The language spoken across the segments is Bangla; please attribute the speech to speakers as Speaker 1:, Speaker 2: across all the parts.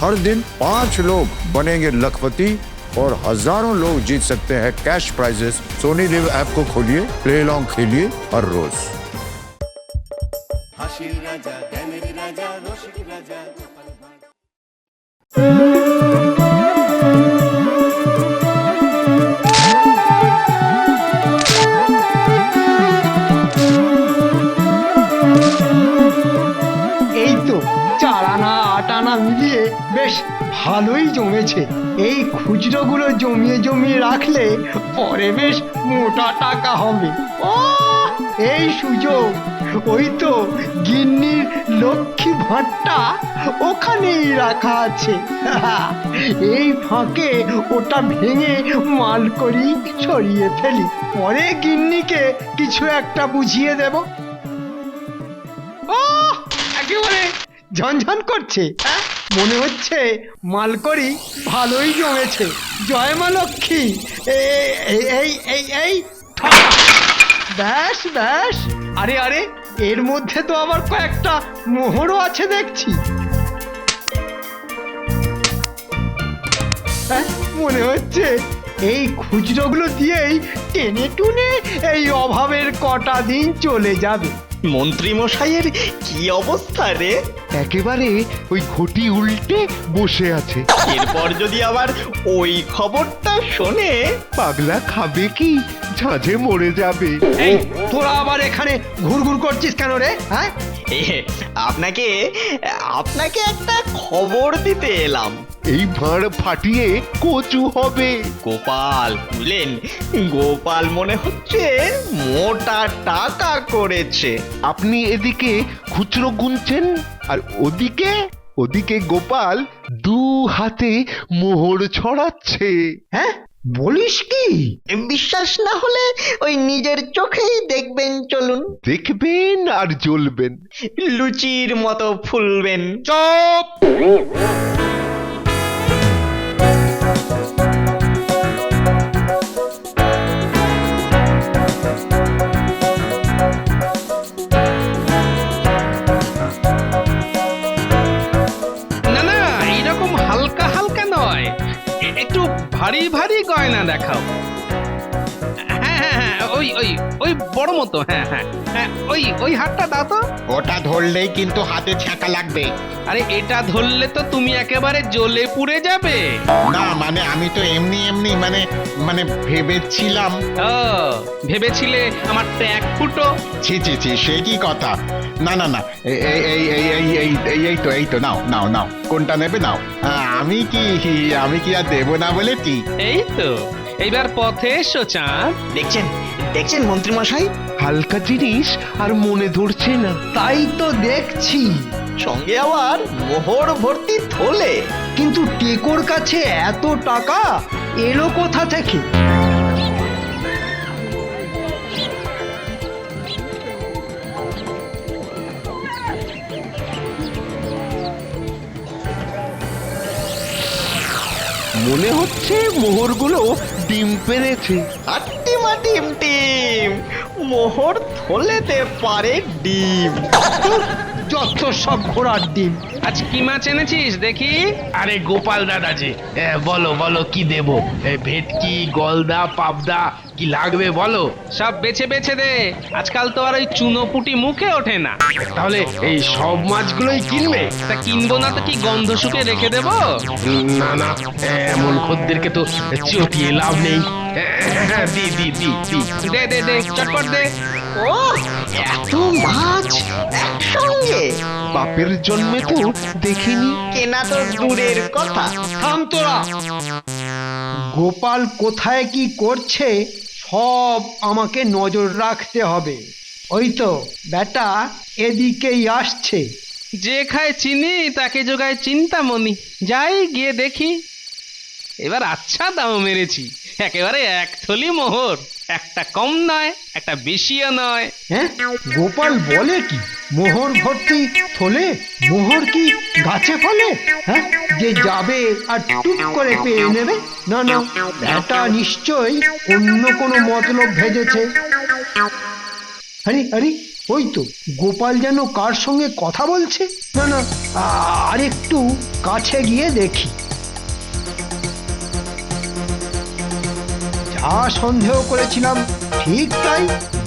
Speaker 1: हर दिन 5 लोग बनेंगे लखपति और हजारों लोग जीत सकते हैं cash prizes. Sony LIV app को खोलिए, प्ले अलोंग खेलिए हर रोज।
Speaker 2: এই তো 4 আনা 8 আনা মিলিয়ে বেশ ভালোই জমেছে। এই খুচরোগুলো জমিয়ে জমিয়ে রাখলে পরে বেশ মোটা টাকা হবে। ও এই সুযোগ! ওই তো গিন্নির লক্ষ্মী ভাঁড়টা ওখানেই রাখা আছে। এই ফাঁকে ওটা ভেঙে মাল করি ছড়িয়ে ফেলি, পরে গিন্নিকে কিছু একটা বুঝিয়ে দেব। ও একেবারে ঝনঝন করছে, মনে হচ্ছে মালকড়ি ভালোই জমেছে। জয় মা লক্ষ্মী। এই ব্যাস ব্যাস। আরে আরে, এর মধ্যে তো আবার কয়েকটা মোহরও আছে দেখছি। মনে হচ্ছে এই খুচরোগুলো দিয়েই টেনে টুনে এই অভাবের কটা দিন চলে যাবে।
Speaker 3: মন্ত্রী মশাইয়ের কি অবস্থা রে?
Speaker 4: একেবারে ওই ঘটি উল্টে বসে আছে।
Speaker 3: এরপর যদি আবার ওই খবরটা শোনে,
Speaker 4: পাগলা খাবে কি, ঝাঁঝে মরে যাবে।
Speaker 2: এই তোরা আবার এখানে ঘুরঘুর করছিস কেন রে? হ্যাঁ,
Speaker 3: আপনাকে আপনাকে একটা খবর দিতে এলাম।
Speaker 4: এই ভাঁড় ফাটিয়ে কচু হবে।
Speaker 3: গোপাল বুঝলেন, গোপাল মনে হচ্ছে মোটা টাকা করেছে।
Speaker 4: আপনি এদিকে খুচরো গুনছেন আর ওদিকে গোপাল 2 হাতে মোহর ছড়াচ্ছে।
Speaker 2: হ্যাঁ বলিস কি?
Speaker 3: বিশ্বাস না হলে ওই নিজের চোখেই দেখবেন, চলুন।
Speaker 4: দেখবেন আর জ্বলবেন,
Speaker 3: লুচির মতো ফুলবেন।
Speaker 2: চুপ!
Speaker 5: না না, এইরকম হালকা হালকা নয়, একটু ভারী ভারী গয়না দেখাও। হ্যাঁ হ্যাঁ হ্যাঁ, ওই ওই ওই বড় মতো। হ্যাঁ হ্যাঁ হ্যাঁ, ওই হাতটা দাও তো।
Speaker 6: ওটা ধরলেই কিন্তু হাতে ছ্যাঁকা লাগবে।
Speaker 5: আরে এটা ধরলে তো তুমি একেবারে জ্বলে পুড়ে যাবে।
Speaker 6: না মানে আমি তো এমনি এমনি মানে ভেবেছিলাম।
Speaker 5: ও ভেবেছিলে আমার ট্যাগ ফুটো?
Speaker 6: ছি ছি ছি, সে কি কথা। না না না, এই তো নাও নাও নাও, কোনটা নেবে নাও। আমি কি আর দেবো না বলেছি?
Speaker 5: এই তো এইবার পথে এসো চাঁদ।
Speaker 3: দেখছেন মন্ত্রী মশাই,
Speaker 4: হালকা জিনিস আর মনে ধরছে না।
Speaker 2: তাই তো দেখছি।
Speaker 3: সঙ্গে আবার মোহর ভর্তি থলে।
Speaker 2: কিন্তু টেকোর কাছে এত টাকা এলো কোথা থেকে?
Speaker 4: মনে হচ্ছে মোহরগুলো ডিম পেড়েছে।
Speaker 3: টিম মোহর থলেতে পারে ডিম।
Speaker 2: যত সব ঘোড়ার ডিম।
Speaker 5: আজ কি মাছ এনেছিস দেখি?
Speaker 7: আরে গোপাল দাদা যে, বলো বলো কি দেবো? ভেটকি, গলদা, পাবদা কি লাগবে বলো?
Speaker 5: সব বেছে বেছে দে, আজকাল তো আর ওই চুনোপুটি মুখে ওঠে না।
Speaker 7: তাহলে এই সব মাছগুলোই কিনবে?
Speaker 5: তা কিনবো না তো কি গন্ধ শুকে রেখে দেবো?
Speaker 7: না না, এমন খদ্দেরকে তো চটিয়ে লাভ নেই। দি দি দি দি
Speaker 5: দে দে দে, চটপট দে।
Speaker 3: ও এত মাছ একসঙ্গে
Speaker 4: বাপের জন্মে তো দেখিনি।
Speaker 3: কেনা তো দূরের কথা।
Speaker 2: থাম তোরা। গোপাল কোথায় কি করছে সব আমাকে নজর রাখতে হবে। ওই তো বেটা এদিকেই আসছে।
Speaker 5: যে খায় চিনি তাকে যোগায় চিন্তামণি। যাই গিয়ে দেখি। এবার আচ্ছা দাম মেরেছি, একেবারে 1 থলি মোহর। একটা কম নয়, একটা বেশিও নয়।
Speaker 2: হ্যাঁ, গোপাল বলে কি? মোহর ভর্তি থলে? মোহর কি গাছে ফলে? হ্যাঁ, যে যাবে আর টুক করে পেয়ে নেবে? না না, এটা নিশ্চয়ই অন্য কোনো মতলব ভেজেছে। আরে আরে, ওই তো গোপাল যেন কার সঙ্গে কথা বলছে। না না, আর একটু কাছে গিয়ে দেখি। যা সন্দেহ করেছিলাম ঠিক তাই,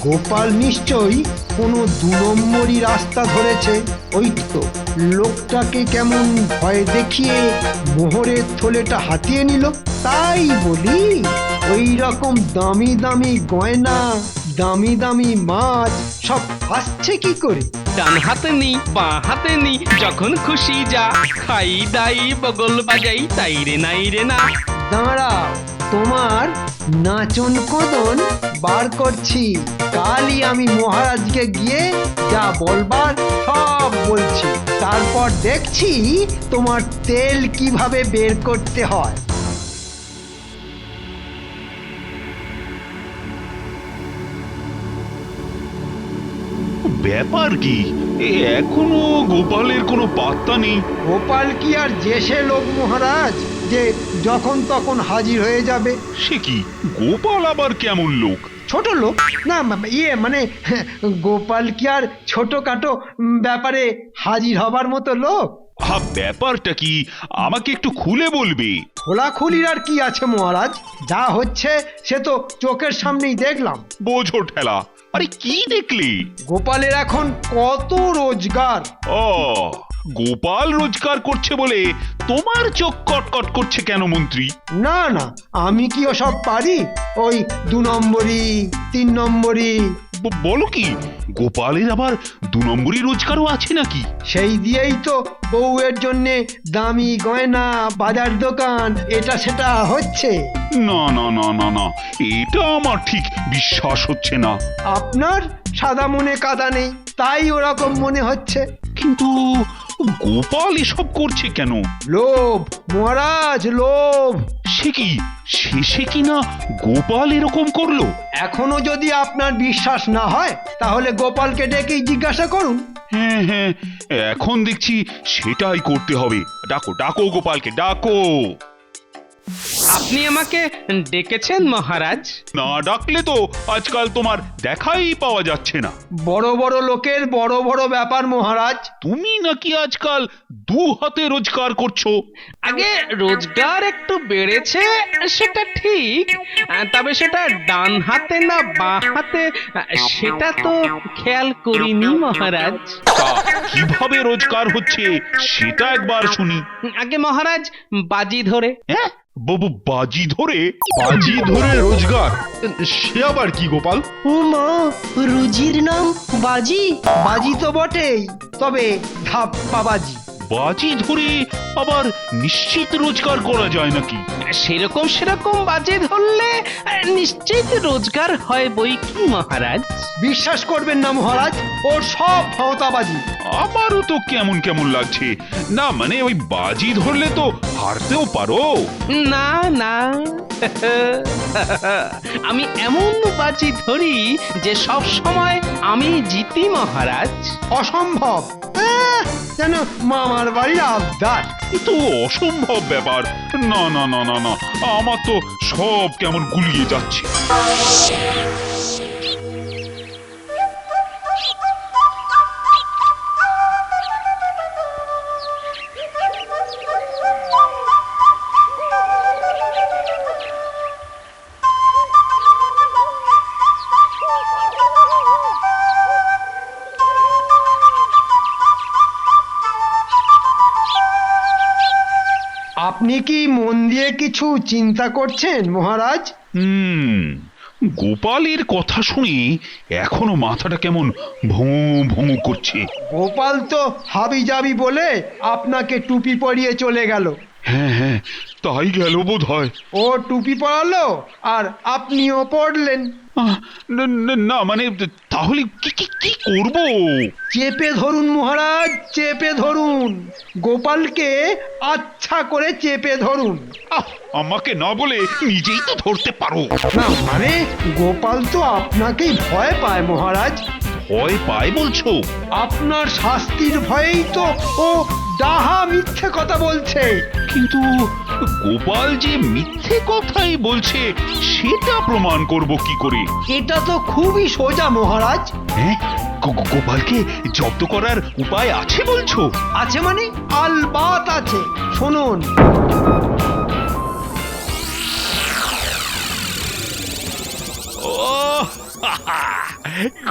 Speaker 2: গোপাল নিশ্চয়ই কোনো 2 নম্বরই রাস্তা ধরেছে। ওই তো লোকটাকে কেমন ভয় দেখিয়ে মোহরের থলেটা হাতিয়ে নিল। তাই বলি, ওই রকম দামি দামি গয়না, দামি দামি মাছ সব আসছে কি করে?
Speaker 5: ডান হাতে নি, বাঁ হাতে নি, যখন খুশি যা, খাই দাই বগল বাজাই, তাই রে নাই রে না।
Speaker 2: দাঁড়াও, তোমার নাচন কদন বার করছি। কালই আমি মহারাজকে গিয়ে যা বলবার সব বলছি, তারপর দেখছি তোমার তেল কিভাবে বের করতে হয়।
Speaker 8: ব্যাপার কি? এখনো গোপালের কোনো পাত্তা নেই।
Speaker 2: গোপাল কি আর জেসে লোক মহারাজ যে যখন তখন হাজির হয়ে যাবে?
Speaker 8: সে কি, গোপাল আবার কেমন লোক?
Speaker 2: ছোট লোক না, মানে গোপাল কি আর ছোটখাটো ব্যাপারে হাজির হবার মতো লোক?
Speaker 8: ব্যাপারটা কি আমাকে একটু খুলে বলবে?
Speaker 2: খোলাখুলির আর কি আছে মহারাজ, যা হচ্ছে সে তো চোখের সামনেই দেখলাম।
Speaker 8: বোঝো ঠেলা। আরে কি দেখলে?
Speaker 2: গোপালের এখন কত রোজগার।
Speaker 8: ও, গোপাল রোজগার করছে বলে তোমার চোখ কটকট করছে কেন মন্ত্রী?
Speaker 2: না না, আমি কি ওসব পারি? ওই 2 নম্বরই 3 নম্বরই।
Speaker 8: বলো কি, গোপালের আবার 2 নম্বরই রোজগারও আছে নাকি?
Speaker 2: সেই দিয়েই তো বউয়ের জন্যে দামি গয়না, বাজার দোকান, এটা সেটা হচ্ছে।
Speaker 8: না না না না না, এটা আমার ঠিক বিশ্বাস হচ্ছে না।
Speaker 2: আপনার সাদা মনে কাদা নেই, তাই ওরকম মনে হচ্ছে।
Speaker 8: কিন্তু গোপাল এসব করছে কেন?
Speaker 2: লোভ মহারাজ, লোভ।
Speaker 8: সে কি, শেষে কিনা গোপাল এরকম করলো?
Speaker 2: এখনো যদি আপনার বিশ্বাস না হয় তাহলে গোপালকে ডেকেই জিজ্ঞাসা করুন।
Speaker 8: হ্যাঁ হ্যাঁ, এখন দেখছি সেটাই করতে হবে। ডাকো ডাকো গোপালকে, ডাকো।
Speaker 5: আপনি আমাকে ডেকেছেন মহারাজ?
Speaker 8: না ডাকলে তো আজকাল তোমার দেখাই পাওয়া যাচ্ছে না।
Speaker 2: বড় বড় লোকের বড় বড় ব্যাপার মহারাজ।
Speaker 8: তুমি নাকি আজকাল 2 হাতে রোজগার করছো?
Speaker 5: আগে রোজগার একটু বেড়েছে সেটা ঠিক, তবে সেটা ডান হাতে না বাঁ হাতে সেটা তো খেয়াল করিনি মহারাজ।
Speaker 8: তা কিভাবে রোজগার হচ্ছে সেটা একবার শুনি।
Speaker 5: আগে মহারাজ বাজি ধরে।
Speaker 8: হ্যাঁ, বাজি ধরে?
Speaker 6: বাজি ধরে রোজগার? সে আবার কি গোপাল?
Speaker 3: ও মা, রুজির নাম বাজি?
Speaker 2: বাজি তো বটেই, তবে ধাপ্পাবাজি।
Speaker 8: বাজি ধরে আবার নিশ্চিত রোজগার করা যায় নাকি?
Speaker 5: সেরকম বাজি ধরলে নিশ্চিত রোজগার হয় বই কি মহারাজ।
Speaker 2: বিশ্বাস করবেন না মহারাজ, ওর সব ভাওতাবাজি।
Speaker 8: আমারও তো কেমন কেমন লাগছে। না মানে ওই বাজি ধরলে তো হারতেও পারো।
Speaker 5: না না, আমি এমন বাজি ধরি যে সব সময় আমি জিতি মহারাজ।
Speaker 2: অসম্ভব, যেন মামার বাড়ির আবদার।
Speaker 8: এ তো অসম্ভব ব্যাপার। না না না না না, আমার তো সব কেমন গুলিয়ে যাচ্ছে।
Speaker 2: আপনি কি মন দিয়ে কিছু চিন্তা করছেন মহারাজ?
Speaker 8: গোপালের কথা শুনে এখনো মাথাটা কেমন ভোঁ ভোঁ করছে।
Speaker 2: গোপাল তো হাবি যাবি বলে আপনাকে টুপি পরিয়ে চলে গেল।
Speaker 8: হ্যাঁ হ্যাঁ, তাই গেল বোধ হয়।
Speaker 2: ও টুপি পরালো আর আপনিও পড়লেন।
Speaker 8: না মানে তাহলে কি কি কি করব?
Speaker 2: চেপে ধরুন মহারাজ, চেপে ধরুন। গোপালকে আচ্ছা করে চেপে ধরুন।
Speaker 8: আমাকে না বলে নিজেই তো ধরতে পারো।
Speaker 2: না মানে গোপাল তো আপনাকেই ভয় পায় মহারাজ।
Speaker 8: ভয় পায় বলছো?
Speaker 2: আপনার শাস্তির ভয়েই তো ও ডাহা মিথ্যে কথা বলছে।
Speaker 8: কিন্তু গোপাল যে মিথ্যে কথাই বলছে সেটা প্রমাণ করব কি করে?
Speaker 2: এটা তো খুবই সোজা মহারাজ।
Speaker 8: হ্যাঁ, গোপালকে জব্দ করার উপায় আছে বলছো?
Speaker 2: আছে মানে আলবাত আছে, শুনুন।
Speaker 8: ও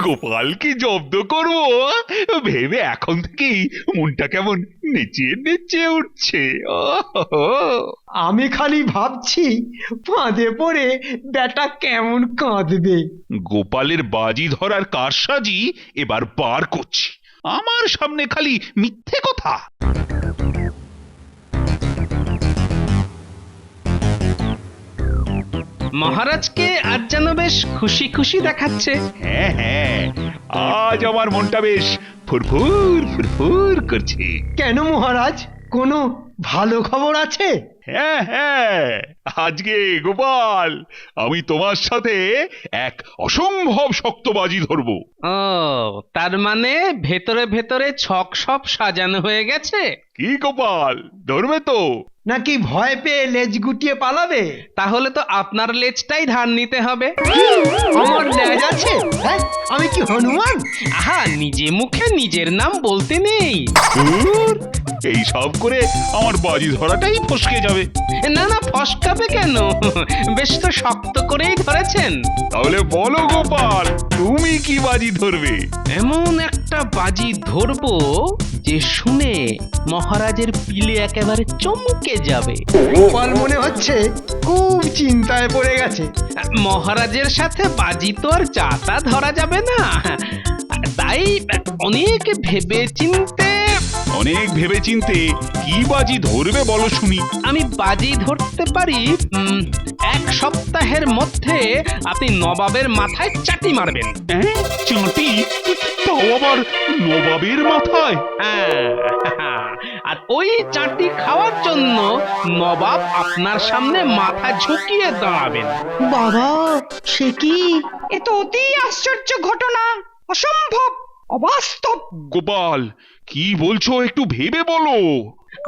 Speaker 8: গোপালকে জব্দ করবো ভেবে এখন থেকেই মনটা কেমন নেচে নেচে উঠছে।
Speaker 2: আমি খালি ভাবছি ফাঁদে পড়ে বেটা কেমন কাঁদবে।
Speaker 8: গোপালের বাজি ধরার কারসাজি এবার বার করছি। আমার সামনে খালি মিথ্যে কথা।
Speaker 5: মহারাজকে আজ যেন বেশ খুশি খুশি দেখাচ্ছে।
Speaker 8: হ্যাঁ হ্যাঁ, আজ আমার মনটা বেশ ফুরফুর ফুরফুর করছে।
Speaker 2: কেন মহারাজ, কোনো ভালো খবর আছে?
Speaker 8: হ্যাঁ হ্যাঁ, আজকে গোপাল আমি তোমার সাথে এক অসম্ভব শক্ত বাজি ধরবো।
Speaker 5: ও, তার মানে ভেতরে ভেতরে ছক সব সাজানো হয়ে গেছে।
Speaker 8: কি গোপাল, ধরবে তো?
Speaker 2: নাকি ভয় পেয়ে লেজ গুটিয়ে পালাবে?
Speaker 5: তাহলে তো আপনার লেজটাই ধার নিতে হবে।
Speaker 2: আমার লেজ আছে? হ্যাঁ, আমি কি হনুমান?
Speaker 5: আহা, নিজে মুখে নিজের নাম বলতে নেই।
Speaker 8: ধুর, এই সব করে আমার বাজি ধরাটাই ফসকে যাবে।
Speaker 5: না না, ফসকাবে কেন? বেশ তো শক্ত করেই ধরেছেন।
Speaker 8: তাহলে বলো গোপাল, তুমি কি বাজি ধরবে?
Speaker 5: এমন একটা বাজি ধরবো যে শুনে মহারাজের পিলে একেবারে চমকে যাবে।
Speaker 2: গোপাল মনে হচ্ছে খুব চিন্তায় পড়ে গেছে।
Speaker 5: মহারাজের সাথে বাজি তো আর যাতা ধরা যাবে না, তাই অনেক ভেবে চিনতে
Speaker 8: কি বাজি ধরবে বলো শুনি।
Speaker 5: আমি বাজি ধরতে পারি এক সপ্তাহের মধ্যে আপনি নবাবের মাথায় চাটি মারবেন।
Speaker 8: হ্যাঁ, চাঁটি? তাও আবার নবাবের মাথায়?
Speaker 5: হ্যাঁ, আর ওই চাটি খাওয়ার জন্য নবাব আপনার সামনে মাথা ঝুঁকিয়ে দাঁড়াবেন।
Speaker 3: বাবা, সে কি?
Speaker 9: এ তো অতি আশ্চর্য ঘটনা, অসম্ভব, অবাস্তব।
Speaker 8: গোপাল, কি বলছো একটু ভেবে বলো।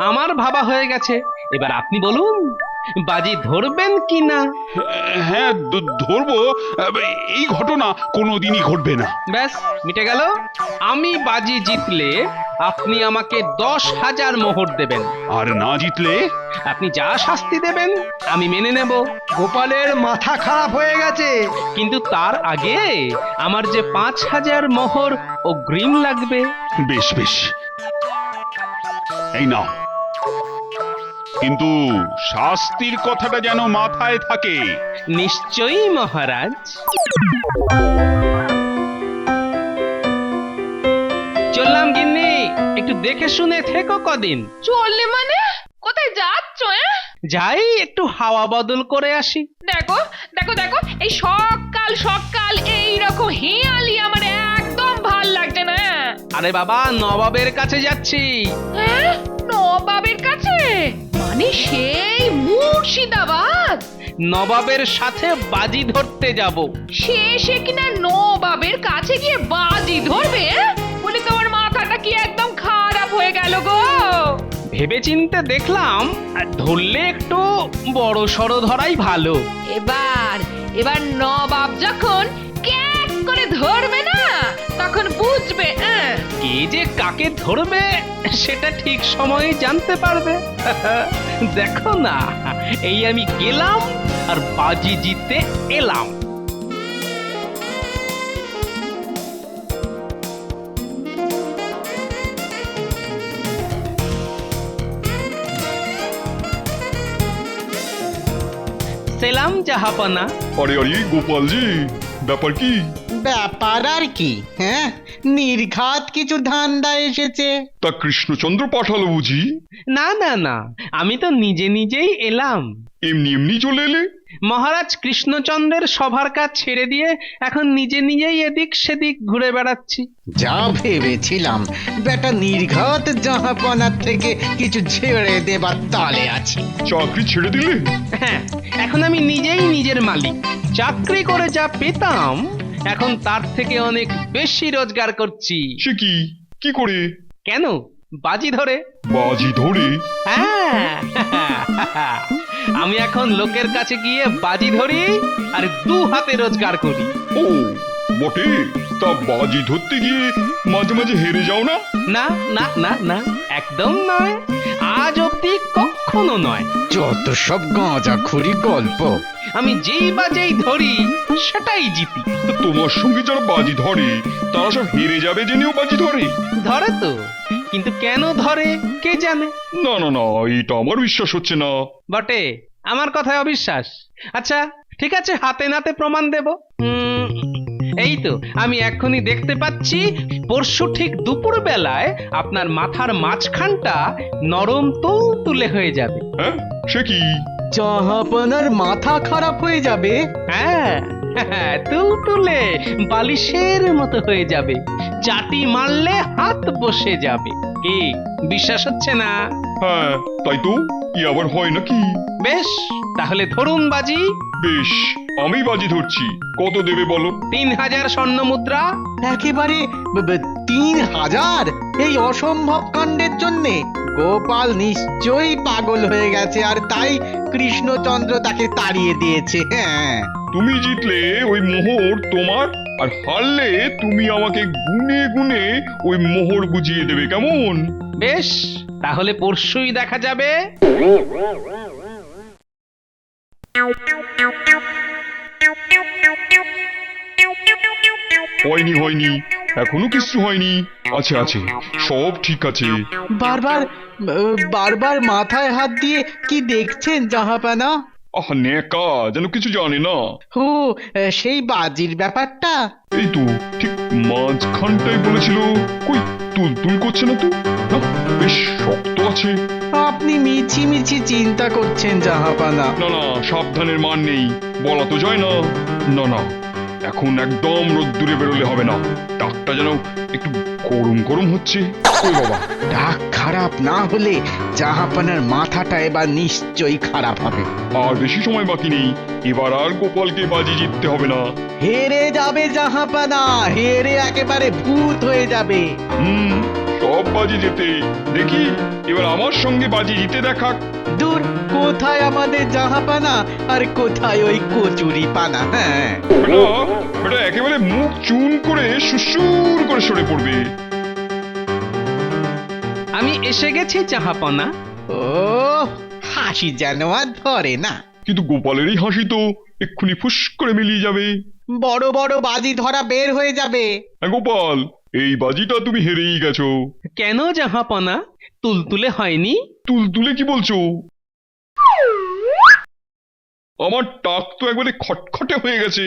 Speaker 5: আমার ভাবা হয়ে গেছে, এবার আপনি বলুন বাজি ধরবেন কি না?
Speaker 8: হ্যাঁ, ধরবো। এই ঘটনা কোনোদিনই ঘটবে না।
Speaker 5: ব্যাস, মিটে গেল। আমি বাজি জিতলে আপনি আমাকে 10,000 মোহর দেবেন,
Speaker 8: আর না জিতলে?
Speaker 5: আপনি যা শাস্তি দেবেন আমি মেনে নেব।
Speaker 2: গোপালের মাথা খারাপ হয়ে গেছে।
Speaker 5: কিন্তু তার আগে আমার যে 5,000 মোহর অগ্রিম লাগবে।
Speaker 8: বেশ বেশ, এই নাও। কিন্তু শাস্তির কথাটা যেন মাথায় থাকে।
Speaker 5: নিশ্চয়ই মহারাজ। চললাম গিন্নি, একটু দেখে শুনে থেকো কদিন।
Speaker 9: চললে মানে? কোথায় যাচ্ছ?
Speaker 5: যাই একটু হাওয়া বদল করে আসি।
Speaker 9: দেখো দেখো দেখো, এই সকাল সকাল এইরকম হেঁয়ালি আমার একদম ভাল লাগছে না।
Speaker 5: আরে বাবা, নবাবের কাছে যাচ্ছি।
Speaker 9: হ্যাঁ, নবাবের কাছে? মানে সেই মুর্শিদাবাদ?
Speaker 5: নবাবের সাথে বাজি ধরতে যাব।
Speaker 9: সে কিনা নবাবের কাছে গিয়ে বাজি ধরবে? বলে তোমার মাথাটা কি একদম খারাপ হয়ে গেল গো?
Speaker 5: ভেবে চিনতে দেখলাম ধরলে একটু বড় সড়ো ধরাই ভালো।
Speaker 9: এবার নবাব যখন ক্যাক করে ধরবে না, তখন বুঝবে
Speaker 5: কে যে কাকে ধরবে সেটা ঠিক সময়ে জানতে পারবে। দেখো না, এই আমি গেলাম আর বাজি জিতে এলাম। সেলাম জাহাপনা।
Speaker 8: আরে আরে গোপালজি, ব্যাপার কি?
Speaker 3: ব্যাপার আর কি? হ্যাঁ, নির্ঘাত কিছু ধান্দা এসেছে।
Speaker 8: তা কৃষ্ণচন্দ্র পাঠালো বুঝি?
Speaker 5: না না না, আমি তো নিজে নিজেই এলাম।
Speaker 8: এমনি এমনি চলে এলে?
Speaker 5: মহারাজ কৃষ্ণচন্দ্রের সভার কাজ ছেড়ে দিয়ে এখন নিজে নিজেই এদিক সেদিক ঘুরে বেড়াচ্ছি।
Speaker 3: যা ভেবেছিলাম, বেটা নির্ঘাত জাহাপনার থেকে কিছু ছেড়ে দেবার তালে আছে।
Speaker 8: চাকরি ছেড়ে দিলে?
Speaker 5: হ্যাঁ, এখন আমি নিজেই নিজের মালিক। চাকরি করে যা পেতাম এখন তার থেকে অনেক বেশি রোজগার করছি।
Speaker 8: সে কি? কি করে?
Speaker 5: কেন? বাজি ধরে।
Speaker 8: বাজি ধরে?
Speaker 5: হ্যাঁ, আমি এখন লোকের কাছে গিয়ে বাজি ধরি আর 2 হাতে রোজগার করি।
Speaker 8: ও, বটে, তা বাজি ধরতে গিয়ে মাঝে মাঝে হেরে যাও না?
Speaker 5: না না না না, একদম নয়, আজ অব্দি কখনো নয়।
Speaker 3: যত সব গাঁজাখুরি গল্প।
Speaker 5: আমি যেই বাজেই ধরি সেটাই জিতি।
Speaker 8: তা তোমার সঙ্গে যারা বাজি ধরে তারা সব হেরে যাবে জেনেও বাজি ধরে?
Speaker 5: ধরে তো, কিন্তু কেন ধরে কে জানে।
Speaker 8: না না না, এটা আমার বিশ্বাস হচ্ছে না।
Speaker 5: বটে, আমার কথায় অবিশ্বাস? আচ্ছা ঠিক আছে, হাতে নাতে প্রমাণ দেব। এই তো আমি এক্ষুনি দেখতে পাচ্ছি, পরশু ঠিক দুপুর বেলায় আপনার মাথার মাঝখানটা নরম তুলতুলে হয়ে যাবে।
Speaker 8: হ্যাঁ, সে কি?
Speaker 3: জাহাপনার মাথা খারাপ হয়ে যাবে?
Speaker 5: হ্যাঁ, তুলতুলে বালিশের মতো হয়ে যাবে, চাটি মারলে হাত বসে যাবে। কি বিশ্বাস হচ্ছে না?
Speaker 8: হ্যাঁ তাই তো, কি আবার হয় নাকি?
Speaker 5: বেশ, তাহলে ধরুন বাজি।
Speaker 8: বেশ, আমি বাজি ধরছি। কত দেবে বলো?
Speaker 5: 3000 স্বর্ণ মুদ্রা।
Speaker 3: একেবারে 3000? এই অসম্ভব কাণ্ডের জন্যে গোপাল নিশ্চয়ই পাগল হয়ে গেছে, আর তাই কৃষ্ণচন্দ্র তাকে তাড়িয়ে দিয়েছে। হ্যাঁ,
Speaker 8: তুমি জিতলে ওই মোহর তোমার, আর হারলে তুমি আমাকে গুনে গুনে ওই মোহর বুঝিয়ে দেবে, কেমন?
Speaker 5: বেশ, তাহলে পরশুই দেখা যাবে।
Speaker 8: হয়নি হয়নি, এখনো কিছু হয়নি। আছে আছে, সব ঠিক আছে।
Speaker 3: বারবার বারবার মাথায় হাত দিয়ে কি দেখছেন জাহাপানা?
Speaker 8: আহ নেকা, যেন কিছু জানে না।
Speaker 3: ও, সেই বাজির ব্যাপারটা?
Speaker 8: এই তো ঠিক মাঝখানটাই বলেছিল। কই, তুলতুল করছে না তো? না, বেশ শক্ত আছে।
Speaker 3: আপনি মিছি মিছি চিন্তা করছেন জাহাপানা।
Speaker 8: না না, সাবধানের মান নেই, বলা তো যায় না। না না, এখন একদম রোদ্দুরে বেরোলে হবে না। ডাকটা যেন একটু গরম গরম হচ্ছে। ওই বাবা,
Speaker 3: ডাক খারাপ না হলে জাহাপানার মাথাটা এবার নিশ্চয়ই খারাপ হবে।
Speaker 8: আর বেশি সময় বাকি নেই, এবার আর গোপালকে বাজি জিততে হবে না।
Speaker 3: হেরে যাবে জাহাপানা, হেরে একেবারে ভূত হয়ে যাবে।
Speaker 8: সব বাজি জেতে। দেখি এবার আমার সঙ্গে বাজি জিতে দেখাক।
Speaker 3: দূর, কোথায় আমাদের জাহাপানা আর কোথায় ওই কচুরি পানা। হ্যাঁ,
Speaker 8: বেটা বেটা একেবারে মুখ চুন করে সুসুর করে সরে পড়বে।
Speaker 5: আমি এসে গেছি জাহাপনা।
Speaker 3: ও, হাসি যেন আর ধরে না।
Speaker 8: কিন্তু গোপালের এই হাসি তো এক্ষুনি ফুস করে মিলিয়ে যাবে।
Speaker 3: বড় বড় বাজি ধরা বের হয়ে যাবে।
Speaker 8: হ্যাঁ গোপাল, এই বাজিটা তুমি হেরেই গেছো।
Speaker 5: কেন জাহাপনা, তুলতুলে হয়নি?
Speaker 8: তুলতুলে কি বলছো? আমার টাক তো একবারে খটখটে হয়ে গেছে।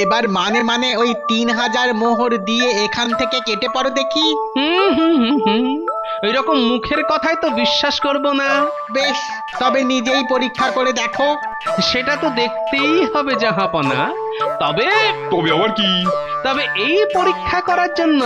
Speaker 3: এবার মানে মানে ওই 3000 মোহর দিয়ে এখান থেকে কেটে পড়ো দেখি।
Speaker 5: ওই রকম মুখের কথাই তো বিশ্বাস করব না।
Speaker 3: বেশ, তবে নিজেই পরীক্ষা করে দেখো।
Speaker 5: সেটা তো দেখতেই হবে জাহাপনা। তবে
Speaker 8: তবে আবার কি?
Speaker 5: তবে এই পরীক্ষা করার জন্য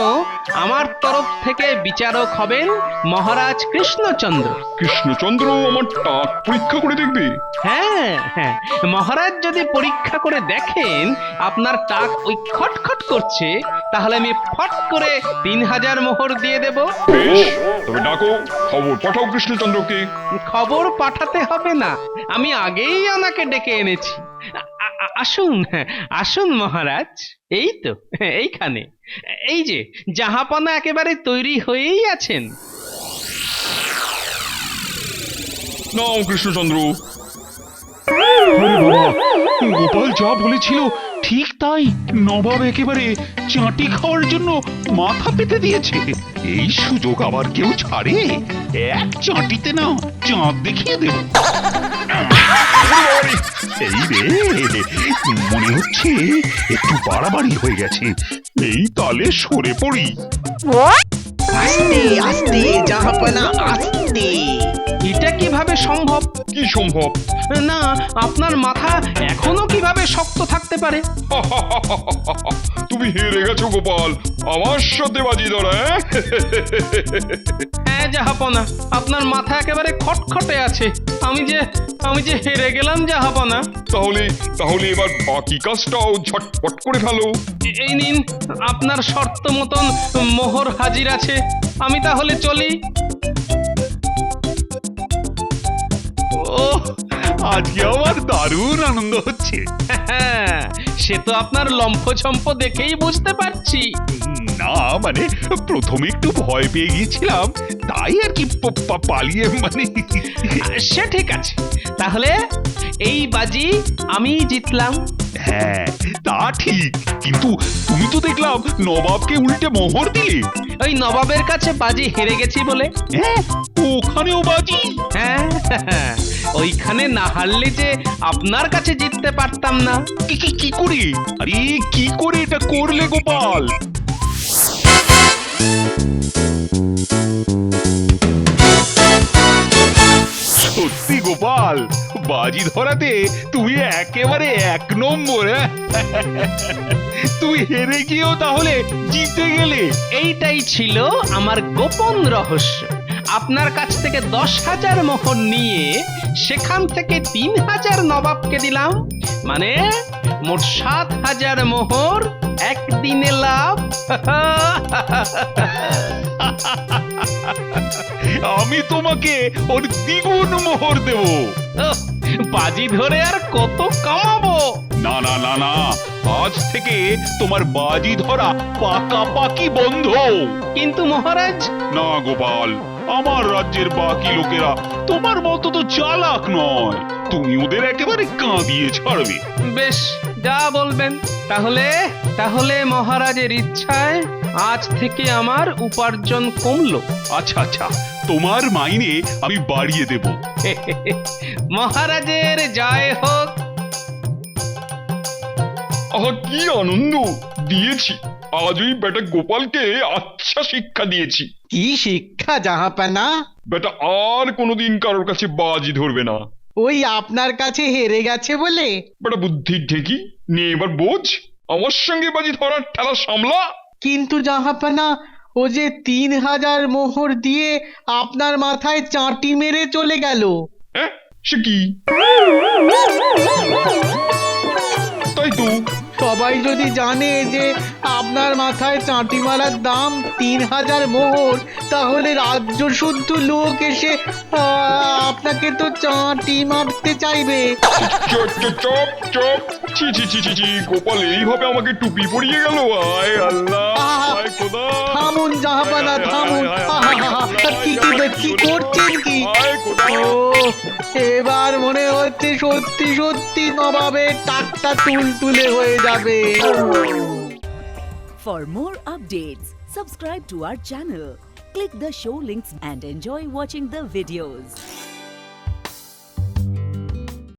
Speaker 5: আমার তরফ থেকে বিচারক হবেন মহারাজ কৃষ্ণচন্দ্র।
Speaker 8: কৃষ্ণচন্দ্র আমার টাক পরীক্ষা করে দেখবে?
Speaker 5: হ্যাঁ হ্যাঁ, মহারাজ যদি পরীক্ষা করে দেখেন আপনার টাক ওই খটখট করছে, তাহলে আমি ফট করে 3000 মোহর দিয়ে দেব।
Speaker 8: বেশ, তবে ডাকো, খবর পাঠাও কৃষ্ণচন্দ্রকে।
Speaker 5: খবর পাঠাতে হবে না, আমি আগেই ওনাকে ডেকে এনেছি। আসুন আসুন মহারাজ, এই তো এইখানে। এই যে জাহাপনা একেবারে তৈরি হয়েই আছেন।
Speaker 8: নাও কৃষ্ণচন্দ্র।
Speaker 10: গোপাল যা বলেছিল ঠিক তাই, নবাব একেবারে চাটি খাওয়ার জন্য মাথা পেতে দিয়েছে। এই সুযোগ আবার কেউ ছাড়ে? এক চাটিতে না চাঁদ দেখিয়ে দেব। এই রে, মনে হচ্ছে একটু বাড়াবাড়ি হয়ে গেছে। এই তালে সরে পড়ি।
Speaker 3: আস্তে আস্তে জাহাপনা, আস্তে।
Speaker 5: এটা কিভাবে সম্ভব?
Speaker 8: কি সম্ভব?
Speaker 5: না, আপনার মাথা এখনো কিভাবে শক্ত থাকতে পারে?
Speaker 8: তুমি হেরে গেছো গোপাল, আমার সাথে বাজি ধরা।
Speaker 5: হ্যাঁ জাহাপনা, আপনার মাথা একেবারে খটখটে আছে। আমি যে হেরে গেলাম জাহাপনা।
Speaker 8: তাহলে তাহলে এবার বাকি কাজটাও ঝটপট করে ফেলো।
Speaker 5: এই নিন, আপনার শর্ত মতন মোহর হাজির আছে। আমি তাহলে চলি।
Speaker 10: ও, আজকে আমার দারুণ আনন্দ হচ্ছে।
Speaker 5: সে তো আপনার লম্ফঝম্প দেখেই বুঝতে পারছি।
Speaker 10: না মানে প্রথমে একটু ভয় পেয়ে গিয়েছিলাম, তাই আর কি পালিয়ে মানে।
Speaker 5: সে ঠিক আছে, তাহলে এই বাজি আমি জিতলাম।
Speaker 10: হ্যাঁ তা ঠিক, কিন্তু তুমি তো দেখলাম নবাবকে উল্টে মোহর দিলে।
Speaker 5: ওই নবাবের কাছে বাজি হেরে গেছি বলে।
Speaker 10: হ্যাঁ ওখানেও বাজি?
Speaker 5: হ্যাঁ, ওইখানে না হারলে যে আপনার কাছে জিততে পারতাম না।
Speaker 10: কি করে? আরে কি করে এটা করলে গোপাল? সত্যি গোপাল, বাজি ধরাতে তুমি একেবারে এক নম্বর। তুই হেরে গিয়েও তাহলে জিতে গেলে।
Speaker 5: এইটাই ছিল আমার গোপন রহস্য। আপনার কাছ থেকে 10,000 মোহর নিয়ে সেখান থেকে 3,000 নবাবকে দিলাম, মানে মোট 7,000 মোহর একদিনে লাভ।
Speaker 10: আমি তোমাকে ওর দ্বিগুণ মোহর দেব।
Speaker 5: বাজি ধরে আর কত কামাবো?
Speaker 10: না না না না, আজ থেকে তোমার বাজি ধরা পাকাপাকি বন্ধ।
Speaker 5: কিন্তু মহারাজ।
Speaker 10: না গোপাল, আমার রাজ্যের বাকি লোকেরা তোমার মতো তো চালাক নয়, তুমি ওদের একেবারে কাঁদিয়ে ছাড়বে।
Speaker 5: বেশ, যা বলবেন। তাহলে মহারাজের ইচ্ছায় আজ থেকে আমার উপার্জন কমলো।
Speaker 10: আচ্ছা আচ্ছা, তোমার মাইনে আমি বাড়িয়ে দেব।
Speaker 5: মহারাজের জয় হোক।
Speaker 8: কি আনন্দ দিয়েছি আজ ওই বেটা গোপালকে, আচ্ছা শিক্ষা দিয়েছি।
Speaker 3: কি শিক্ষা জাহাপানা?
Speaker 8: বেটা আর কোনোদিন কারোর কাছে বাজি ধরবে না।
Speaker 3: ওই আপনার কাছে হেরে গেছে বলে?
Speaker 8: বেটা বুদ্ধির ঢেকি নে, এবার বোঝ, আমার সঙ্গে বাজি ধরার ঠেলা সামলা।
Speaker 3: কিন্তু জাহাপানা, ও যে 3,000 মোহর দিয়ে আপনার মাথায় চাঁটি মেরে চলে গেল।
Speaker 8: হ্যাঁ সে কি? তাই তো।
Speaker 3: সবাই যদি জানে যে আপনার মাথায় চাঁটি মারার দাম 3,000 মোহর, তাহলে রাজ্য শুদ্ধ লোক এসে আপনাকে তো চাঁটি মারতে চাইবে।
Speaker 8: Chop chop chop. ছি ছি ছি ছি ছি, গোপাল এইভাবে আমাকে টুপি পরিয়ে গেল। আয় আল্লাহ, আয় খোদা।
Speaker 3: থামুন জাহাপানা, থামুন। কি করছেন কি? ও, এবার মনে হচ্ছে সত্যি সত্যি নবাবের টাকটা তুলতুলে হয়ে যাবে।
Speaker 11: For more updates, subscribe to our channel, click the show links and enjoy watching the videos.